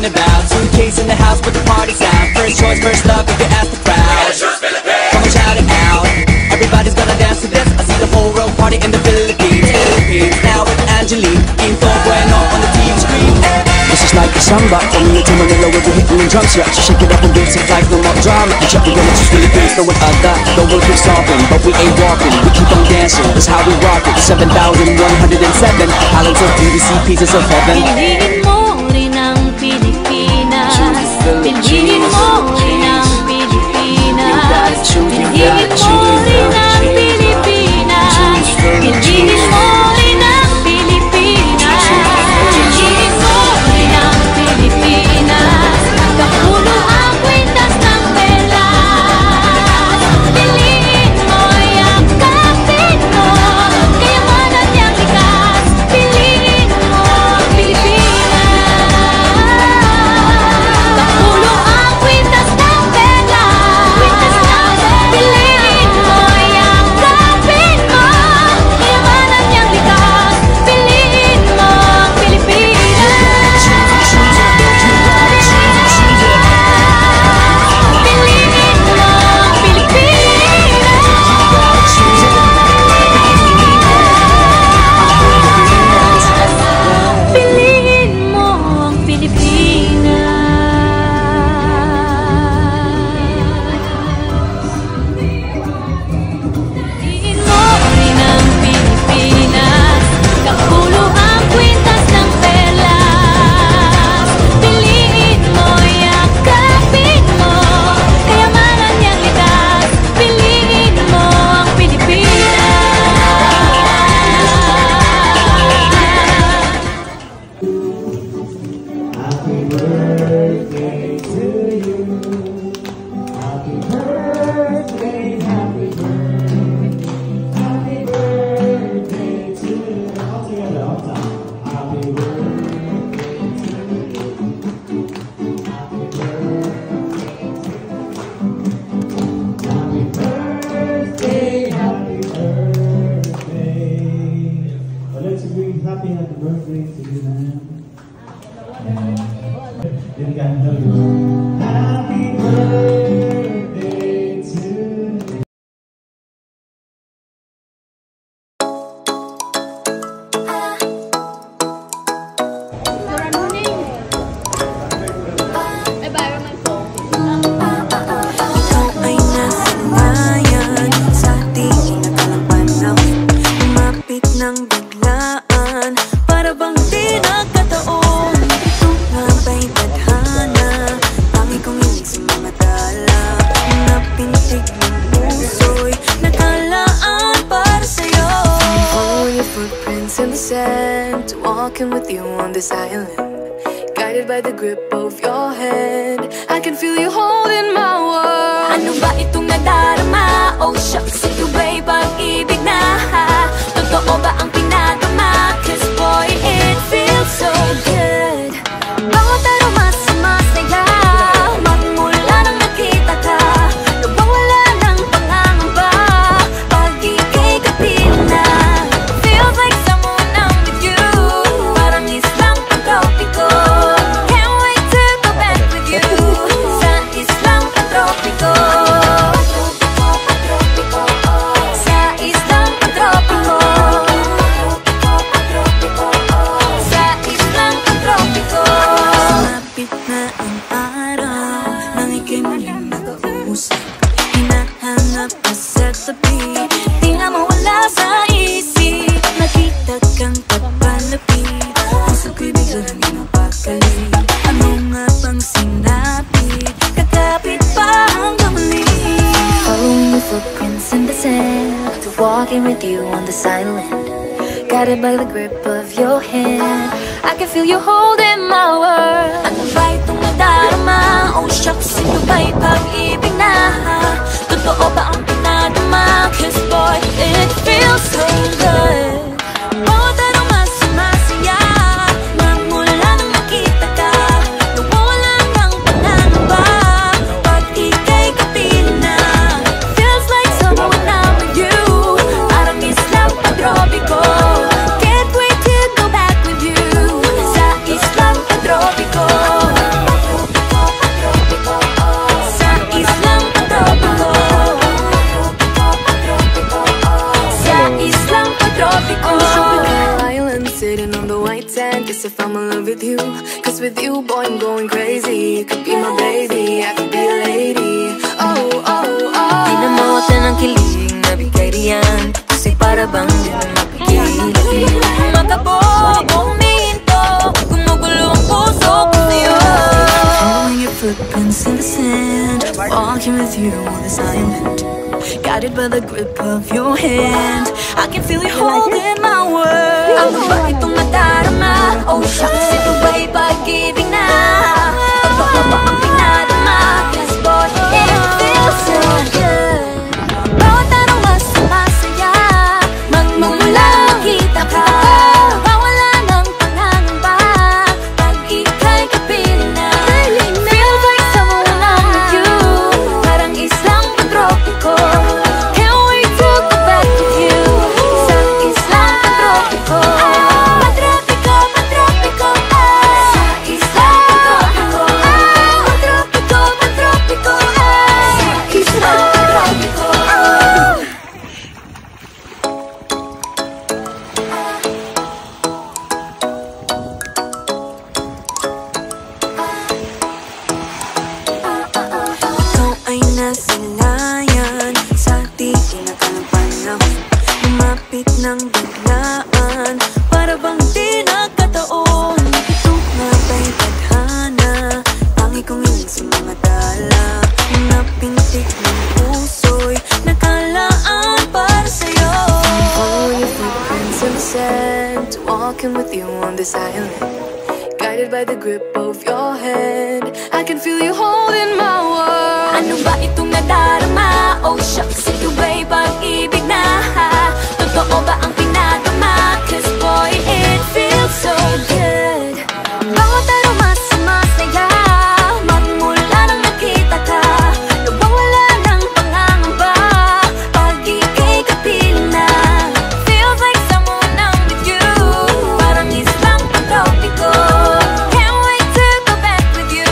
talking about. Suitcase in the house, but the party's out. First choice, first love, if you ask the crowd. Come on, shout it out. Everybody's gonna dance to this. I see the whole world party in the Philippines. Now with Angelique, Info Bueno on the TV screen. This is like a samba. From Manila to Manila, we'll be hitting the drums. Yeah, so shake it up and dance it like no more drama. You check the gonna choose Philippines, know what I got. The world keeps stopping, but we ain't walking. We keep on dancing, that's how we rock it. 7,107 islands of beauty, see pieces of heaven. Piliin mo rin ang Pilipinas. Piliin mo rin ang Pilipinas. Piliin mo rin ang Pilipinas. Piliin mo rin ang Pilipinas. Piliin mo rin ang Pilipinas. Kapulo ang kwintas ng pelas. Piliin mo yung kapit mo. Kayamanan niyang likas. Piliin mo ang Pilipinas. Kapulo ang kwintas ng pelas. Piliin mo yung kapit mo. Kayamanan niyang likas. Piliin mo ang Pilipinas. Piliin mo ang Pilipinas. Piliin mo rin ang Pilipinas. Kapulo ang kwintas ng pelas. Piliin mo yung kapit mo. Kayamanan niyang likas. Piliin mo ang Pilipinas. Happy birthday to you. Happy birthday, happy birthday. Happy birthday to you. All together, all time. Happy birthday to you. Happy birthday. Happy birthday. Well, let's agree. Happy birthday to you, man. Then God tell you, happy birthday to you. Ikaw ay nasa bayan sa ating inakalang panahon. Umapit ng biglaan, para bang di nagkataon. Ito nga ba'y tadhana, tangi kong ilig sa mga tala. Napintig ng puso'y nakalaan para sa'yo. Following your footprints in the sand, walking with you on this island. Guided by the grip of your hand, I can feel you holding my world. Ano ba itong nadarama? Oh shucks, ito ba'y pag-ibig na? Totoo ba ang pinagama? 'Cause boy, it feels so good. Bawat aroma sumasaya, magmula nang nakita ka. Nawawala ng pangangamba, pag ika'y kapiling na. Feels like someone I'm with you, parang islang pagkopiko. Can't wait to go back with you, sa islang pagtropiko. Sa islang pagtropiko. Sa islang pagtropiko. Sumapit na ang araw, nang ika'y muling nag-uusap. Hinahanap ka sa tabi, di nga mawala sa isip. Nakita kang papalapit, puso ko'y biglang inapakali. Ano nga bang sinapit, kakapit pa hanggang muli. Following your footprints in the sand, to walking with you on this island. Guided by the grip of your hand, I can feel you holding my world. Ano ba itong nadarama? Oh shucks, ito ba'y pag-ibig na? Totoo ba ang pinadama? 'Cause boy, it feels so good. Bawat aroma sumasaya, magmula nang nakita ka. Nawawala ng pangangamba, pag ika'y kapiling na. Feels like someone I'm with you, parang islang pagtropiko. Can't wait to go back with you, sa islang pagtropiko. sitting on the white sand. Guess if I'm in love with you, cause with you, boy, I'm going crazy. You could be my baby, I could be a lady. Oh, oh, oh. Di na mawala ng kilig, nabigay riyan. Kasi para bang di na mapigil. Makabog, huminto, gumugulo ang puso ko sa'yo. Following your footprints in the sand, walking with you on this island, guided by the grip of your hand. I can feel you holding my world. Ano ba itong nadarama? Oh shucks, ito ba'y pag-ibig na? Totoo ba ang pinadama? Cause boy, it feels so good. Bawat araw mas masaya, magmumula makita ka. Mawala ng pangangamba, pag ika'y kapiling na. Feels like someone I'm with you, parang islang tropiko. Can't wait to go back with you, sa islang tropiko. Patropiko, patropiko, sa islang tropiko. Patropiko, patropiko, sa islang tropiko. Ikaw ay nasilayan sa di kinakalang panahon. Lumapit ng biglaan, para bang di nagkataon. Ito nga ba'y tadhana, tangi kong iling sa mga dala. Napintik ng puso'y nakalaan para sa'yo. Follow your footprints in the sand, walking with you on this island, guided by the grip of your hand. I can feel you holding my world. Ano ba itong nadarama? Oh shucks, ito ba'y pag-ibig na? Totoo ba ang pinadama? Cause boy, it feels so good. Bawat araw mas masaya, magmula nang nakita ka. Nawawala ng pangangamba, pag ika'y kapiling na. Feels like someone I'm with you, parang islang tropiko. Can't wait to go back with you,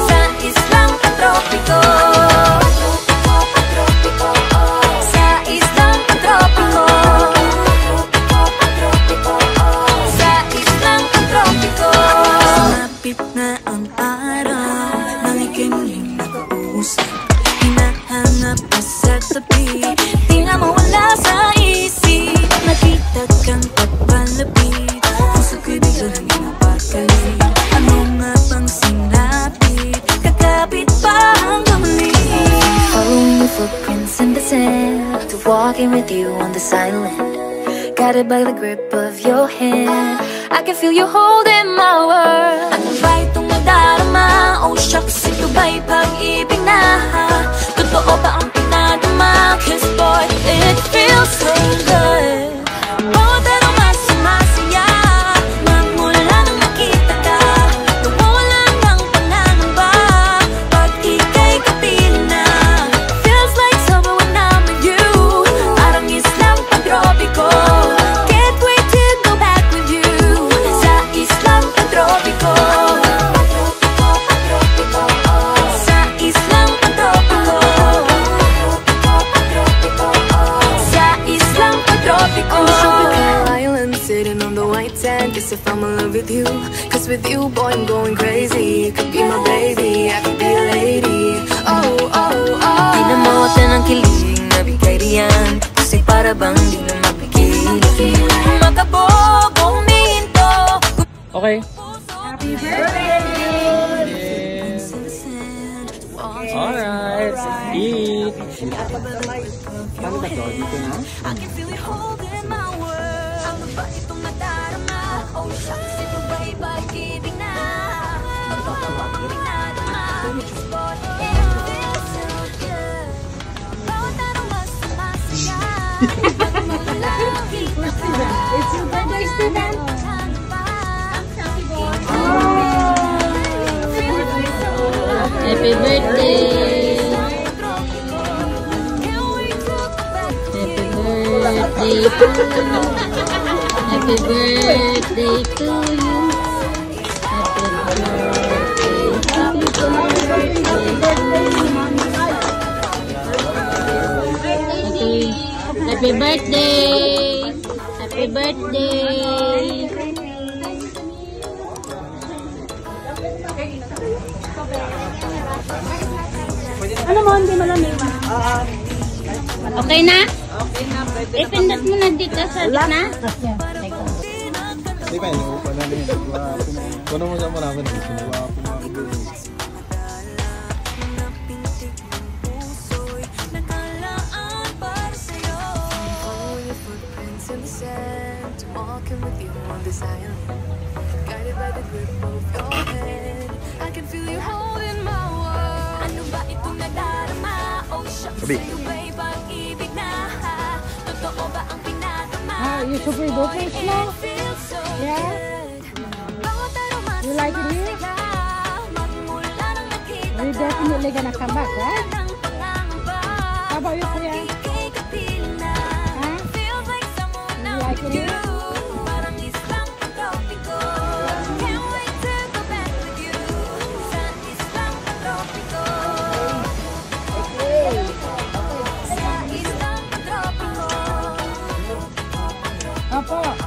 sa islang tropiko. Patropiko, sa islang tropiko. Sa islang tropiko. Sumapit na ang araw, nang ika'y muling nakausap. Hinahanap ka sa tabi, di na mawala sa isip. Nakita kang pagpalapit, puso ko'y bigla nang inapagkalit. Ano nga bang sinapit, kakapit pa hanggang muli. Following your footprints in the sand, to walking with you on this island, guided by the grip of your hand. I can feel you holding my world. Ano ba itong nadarama? Oh shucks, ito ba'y pag-ibig na? Totoo ba ang pinadama? Cause boy, it feels so good. Bawat araw mas masaya, magmula nang nakita ka. Nawawala ng pangangamba, pag ika'y kapiling na. Feels like summer when I'm with you, parang islang tropiko. Can't wait to go back with you, sa islang tropiko. Patropiko, patropiko, sa islang tropiko. Patropiko, sa islang tropiko. On a tropical island, sitting on the white sand. Guess if I'm in love with you, cause with you, boy, I'm going crazy. You could be my baby, I could be a lady. Oh, oh, oh. Di na mawala ng kilig, nabigay riyan. Kasi para bang di na mapigil. Makabog, huminto. Okay. Happy birthday! Alright. Eat. Paano ba to? Dito na? I can feel you holding my world. Ano ba itong nadarama? Oh shucks, ito ba'y pag-ibig na? Totoo ba ang pinadama? Cause boy, it feels so good. Bawat araw mas masaya, magmumula kita ka. It's your birthday, student. Happy birthday! Happy birthday to you. Happy birthday. Happy birthday. Happy birthday. hindi malamig. Okay na? Okay na, pwede na. Ipindot mo na dito sa gitna. Hindi pa, inuupa na rin. Kuno mo sa marami rin. Sinuwa ako mga kabili. Walking with you on this island, guided by the grip of your hand. I can feel you holding my world. Ano ba itong nadarama? Oh, shucks, sa'yo ba'y pag-ibig na? Totoo ba ang pinadama? You super duper slow. Yeah. You like it here? You definitely gonna come back, right? How about you, Kuya? Huh? You like it here? Opo.